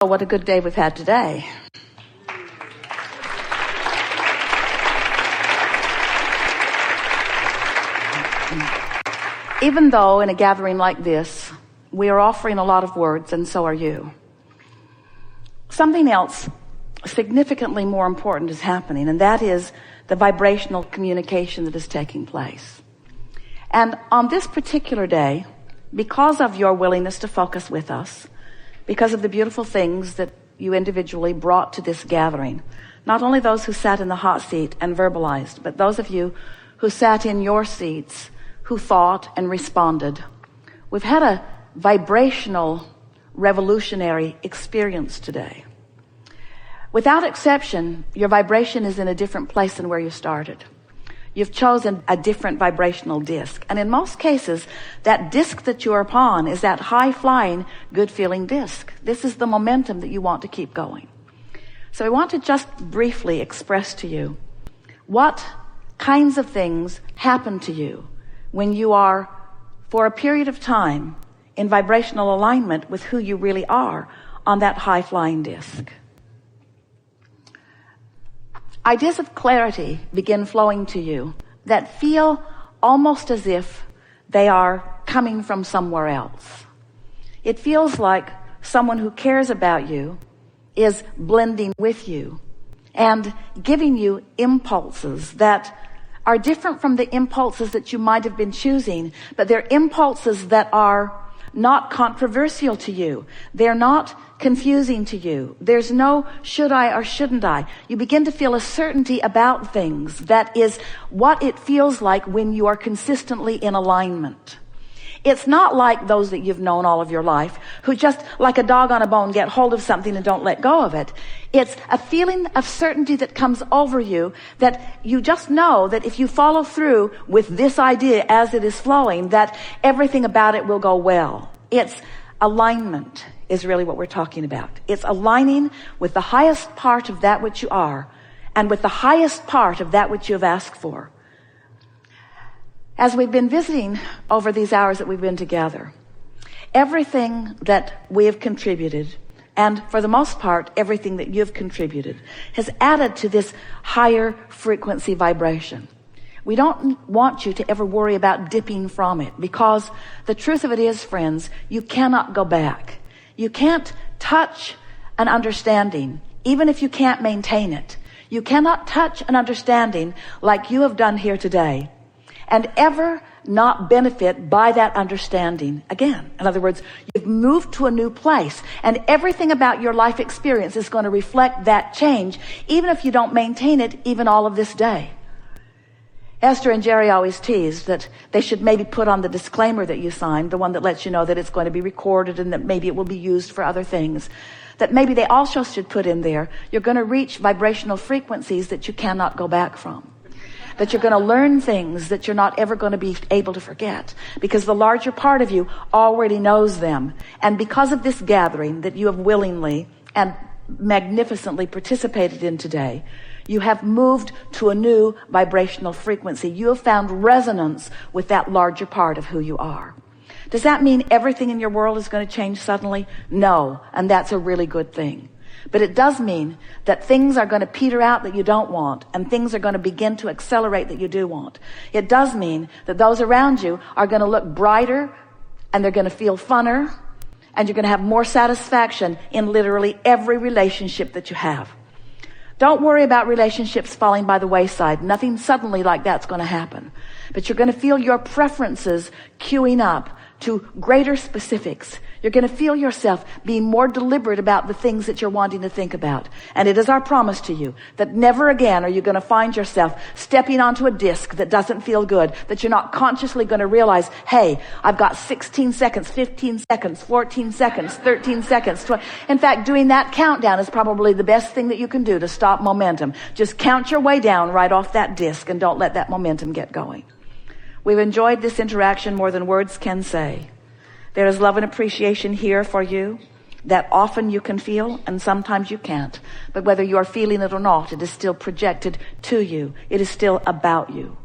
Oh, what a good day we've had today. Even though in a gathering like this, we are offering a lot of words, and so are you, something else significantly more important is happening, and that is the vibrational communication that is taking place. And on this particular day, because of your willingness to focus with us, because of the beautiful things that you individually brought to this gathering, not only those who sat in the hot seat and verbalized, but those of you who sat in your seats, who thought and responded, we've had a vibrational, revolutionary experience today. Without exception, your vibration is in a different place than where you started. You've chosen a different vibrational disc. And in most cases, that disc that you're upon is that high-flying, good-feeling disc. This is the momentum that you want to keep going. So I want to just briefly express to you what kinds of things happen to you when you are, for a period of time, in vibrational alignment with who you really are on that high-flying disc. Ideas of clarity begin flowing to you that feel almost as if they are coming from somewhere else. It feels like someone who cares about you is blending with you and giving you impulses that are different from the impulses that you might have been choosing, but they're impulses that are not controversial to you. They're not confusing to you. There's no should I or shouldn't I. You begin to feel a certainty about things that is what it feels like when you are consistently in alignment. It's not like those that you've known all of your life who just like a dog on a bone get hold of something and don't let go of it. It's a feeling of certainty that comes over you that you just know that if you follow through with this idea as it is flowing, that everything about it will go well. It's alignment is really what we're talking about. It's aligning with the highest part of that which you are and with the highest part of that which you have asked for. As we've been visiting over these hours that we've been together, everything that we have contributed, and for the most part, everything that you've contributed, has added to this higher frequency vibration. We don't want you to ever worry about dipping from it, because the truth of it is, friends, you cannot go back. You can't touch an understanding, even if you can't maintain it. You cannot touch an understanding like you have done here today and ever not benefit by that understanding again. In other words, you've moved to a new place, and everything about your life experience is going to reflect that change, even if you don't maintain it even all of this day. Esther and Jerry always teased that they should maybe put on the disclaimer that you signed, the one that lets you know that it's going to be recorded and that maybe it will be used for other things, that maybe they also should put in there, you're going to reach vibrational frequencies that you cannot go back from. That you're going to learn things that you're not ever going to be able to forget, because the larger part of you already knows them. And because of this gathering that you have willingly and magnificently participated in today, you have moved to a new vibrational frequency. You have found resonance with that larger part of who you are. Does that mean everything in your world is going to change suddenly? No, and that's a really good thing. But it does mean that things are going to peter out that you don't want, and things are going to begin to accelerate that you do want. It does mean that those around you are going to look brighter, and they're going to feel funner, and you're going to have more satisfaction in literally every relationship that you have. Don't worry about relationships falling by the wayside. Nothing suddenly like that's going to happen. But you're going to feel your preferences queuing up to greater specifics. You're going to feel yourself being more deliberate about the things that you're wanting to think about. And it is our promise to you that never again are you going to find yourself stepping onto a disc that doesn't feel good, that you're not consciously going to realize, hey, I've got 16 seconds, 15 seconds, 14 seconds, 13 seconds. 20. In fact, doing that countdown is probably the best thing that you can do to stop momentum. Just count your way down right off that disc and don't let that momentum get going. We've enjoyed this interaction more than words can say. There is love and appreciation here for you that often you can feel and sometimes you can't. But whether you are feeling it or not, it is still projected to you. It is still about you.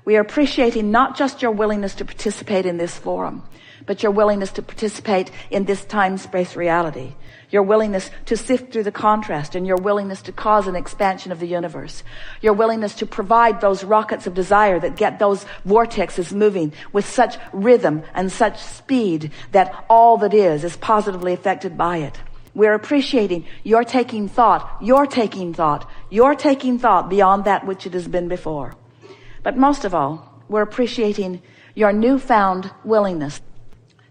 We are appreciating not just your willingness to participate in this forum, but your willingness to participate in this time-space reality. Your willingness to sift through the contrast, and your willingness to cause an expansion of the universe. Your willingness to provide those rockets of desire that get those vortexes moving with such rhythm and such speed that all that is positively affected by it. We're appreciating your taking thought beyond that which it has been before. But most of all, we're appreciating your newfound willingness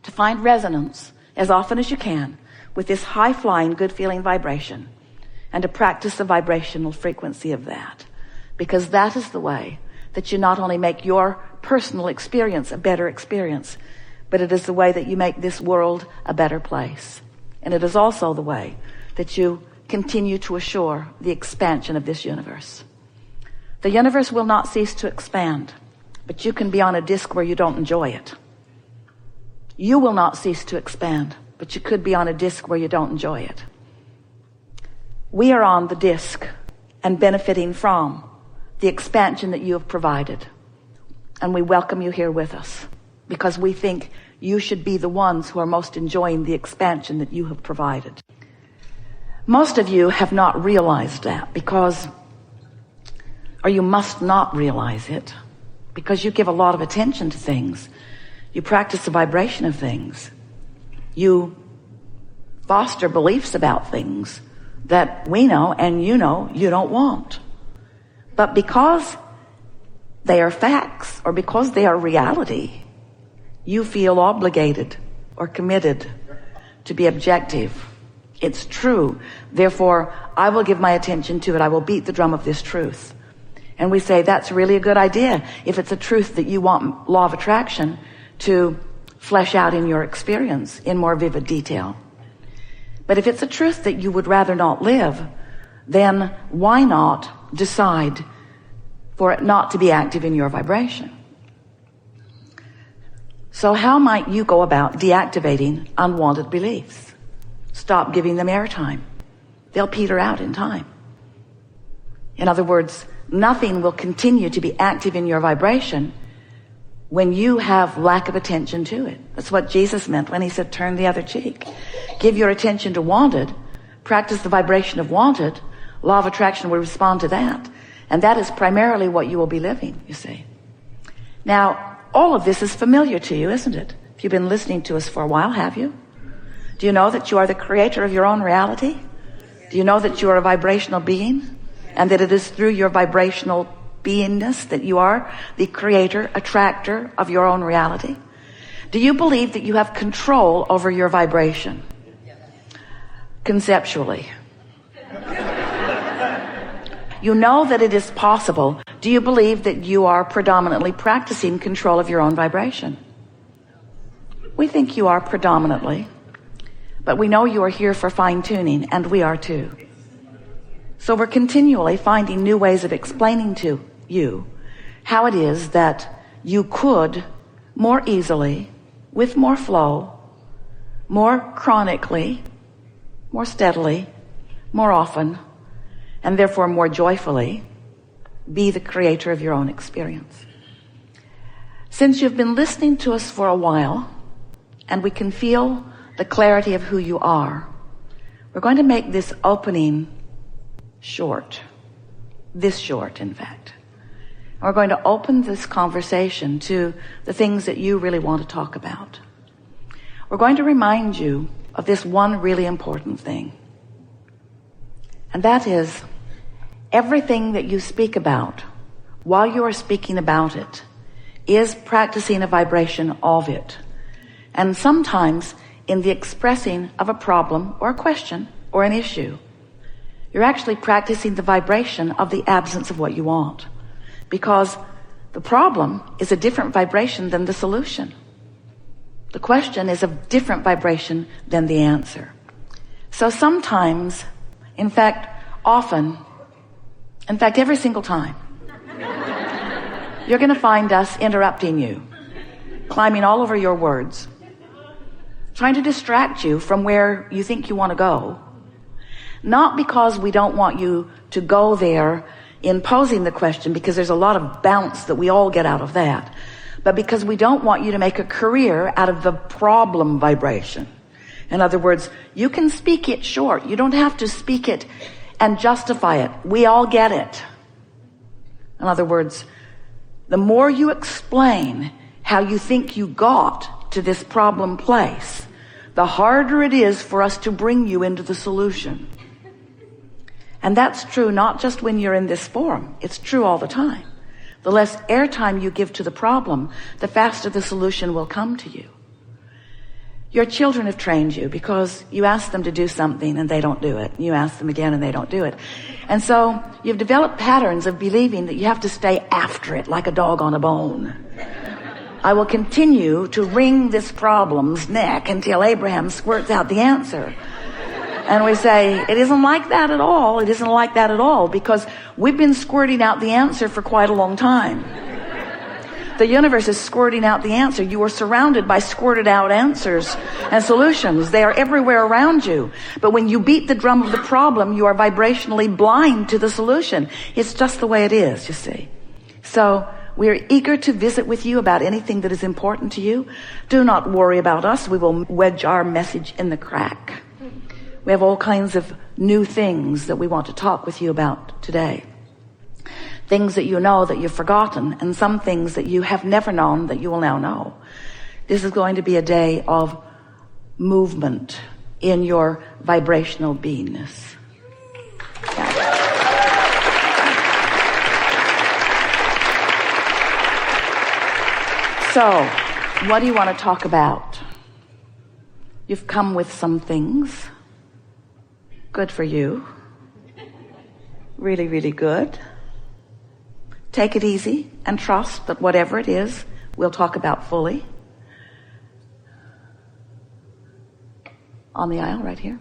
to find resonance as often as you can with this high-flying, good-feeling vibration, and to practice the vibrational frequency of that. Because that is the way that you not only make your personal experience a better experience, but it is the way that you make this world a better place. And it is also the way that you continue to assure the expansion of this universe. The universe will not cease to expand, but you can be on a disc where you don't enjoy it. You will not cease to expand, but you could be on a disc where you don't enjoy it. We are on the disc and benefiting from the expansion that you have provided. And we welcome you here with us because we think you should be the ones who are most enjoying the expansion that you have provided. Most of you have not realized that or you must not realize it, because you give a lot of attention to things. You practice the vibration of things. You foster beliefs about things that we know and you know you don't want. But because they are facts, or because they are reality, you feel obligated or committed to be objective. It's true. Therefore, I will give my attention to it. I will beat the drum of this truth. And we say that's really a good idea if it's a truth that you want law of attraction to flesh out in your experience in more vivid detail. But if it's a truth that you would rather not live, then why not decide for it not to be active in your vibration? So how might you go about deactivating unwanted beliefs? Stop giving them airtime. They'll peter out in time. In other words, nothing will continue to be active in your vibration when you have lack of attention to it. That's what Jesus meant when he said, turn the other cheek. Give your attention to wanted, practice the vibration of wanted, law of attraction will respond to that. And that is primarily what you will be living, you see. Now, all of this is familiar to you, isn't it? If you've been listening to us for a while, have you? Do you know that you are the creator of your own reality? Do you know that you are a vibrational being? And that it is through your vibrational beingness that you are the creator, attractor of your own reality? Do you believe that you have control over your vibration? Conceptually. You know that it is possible. Do you believe that you are predominantly practicing control of your own vibration? We think you are predominantly, but we know you are here for fine-tuning, and we are too. So we're continually finding new ways of explaining to you how it is that you could more easily, with more flow, more chronically, more steadily, more often, and therefore more joyfully, be the creator of your own experience. Since you've been listening to us for a while, and we can feel the clarity of who you are, we're going to make this opening short. This short, in fact. And we're going to open this conversation to the things that you really want to talk about. We're going to remind you of this one really important thing. And that is, everything that you speak about while you are speaking about it is practicing a vibration of it. And sometimes in the expressing of a problem or a question or an issue, you're actually practicing the vibration of the absence of what you want. Because the problem is a different vibration than the solution. The question is a different vibration than the answer. So sometimes, in fact, often, in fact, every single time, you're going to find us interrupting you, climbing all over your words, trying to distract you from where you think you want to go. Not because we don't want you to go there in posing the question, because there's a lot of bounce that we all get out of that, but because we don't want you to make a career out of the problem vibration. In other words, you can speak it short. You don't have to speak it and justify it. We all get it. In other words, the more you explain how you think you got to this problem place, the harder it is for us to bring you into the solution. And that's true not just when you're in this forum. It's true all the time. The less airtime you give to the problem, the faster the solution will come to you. Your children have trained you because you ask them to do something and they don't do it. You ask them again and they don't do it. And so you've developed patterns of believing that you have to stay after it like a dog on a bone. I will continue to wring this problem's neck until Abraham squirts out the answer. And we say, it isn't like that at all. It isn't like that at all, because we've been squirting out the answer for quite a long time. The universe is squirting out the answer. You are surrounded by squirted out answers and solutions. They are everywhere around you. But when you beat the drum of the problem, you are vibrationally blind to the solution. It's just the way it is, you see. So we are eager to visit with you about anything that is important to you. Do not worry about us. We will wedge our message in the crack. We have all kinds of new things that we want to talk with you about today. Things that you know that you've forgotten, and some things that you have never known that you will now know. This is going to be a day of movement in your vibrational beingness. So, what do you want to talk about? You've come with some things. Good for you. Really, really good. Take it easy and trust that whatever it is, we'll talk about fully. On the aisle right here.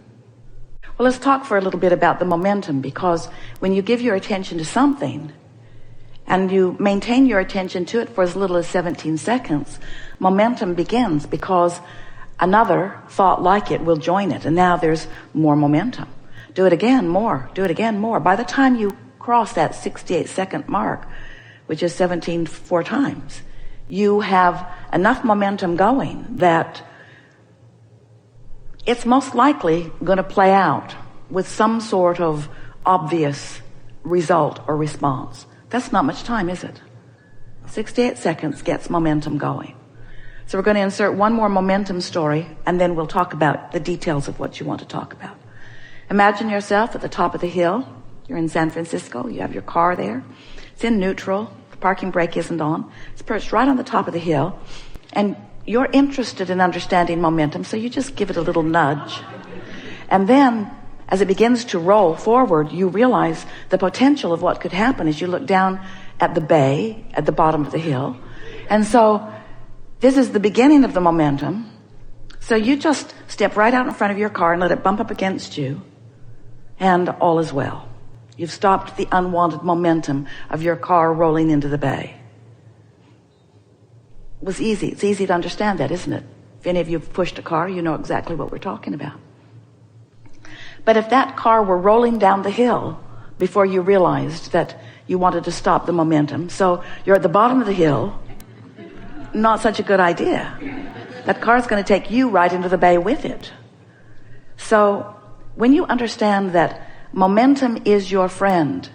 Well, let's talk for a little bit about the momentum, because when you give your attention to something and you maintain your attention to it for as little as 17 seconds, momentum begins, because another thought like it will join it, and now there's more momentum. Do it again, more. Do it again, more. By the time you cross that 68-second mark, which is 17 4 times, you have enough momentum going that it's most likely going to play out with some sort of obvious result or response. That's not much time, is it? 68 seconds gets momentum going. So we're going to insert one more momentum story, and then we'll talk about the details of what you want to talk about. Imagine yourself at the top of the hill. You're in San Francisco. You have your car there. It's in neutral. The parking brake isn't on. It's perched right on the top of the hill. And you're interested in understanding momentum, so you just give it a little nudge. And then, as it begins to roll forward, you realize the potential of what could happen as you look down at the bay at the bottom of the hill. And so this is the beginning of the momentum. So you just step right out in front of your car and let it bump up against you, and all is well. You've stopped the unwanted momentum of your car rolling into the bay. It was easy. It's easy to understand that, isn't it? If any of you have pushed a car, you know exactly what we're talking about. But if that car were rolling down the hill before you realized that you wanted to stop the momentum, so you're at the bottom of the hill, not such a good idea. That car's going to take you right into the bay with it. So when you understand that momentum is your friend,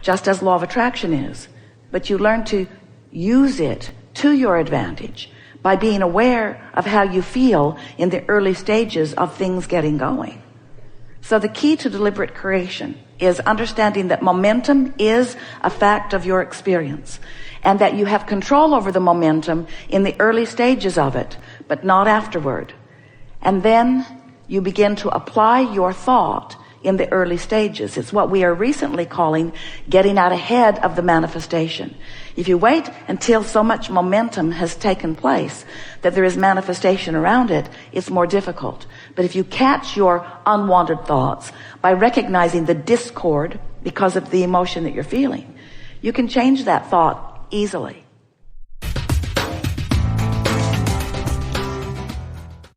just as law of attraction is, but you learn to use it to your advantage by being aware of how you feel in the early stages of things getting going. So the key to deliberate creation is understanding that momentum is a fact of your experience, and that you have control over the momentum in the early stages of it, but not afterward. And then you begin to apply your thought in the early stages. It's what we are recently calling getting out ahead of the manifestation. If you wait until so much momentum has taken place that there is manifestation around it, it's more difficult. But if you catch your unwanted thoughts by recognizing the discord because of the emotion that you're feeling, you can change that thought easily.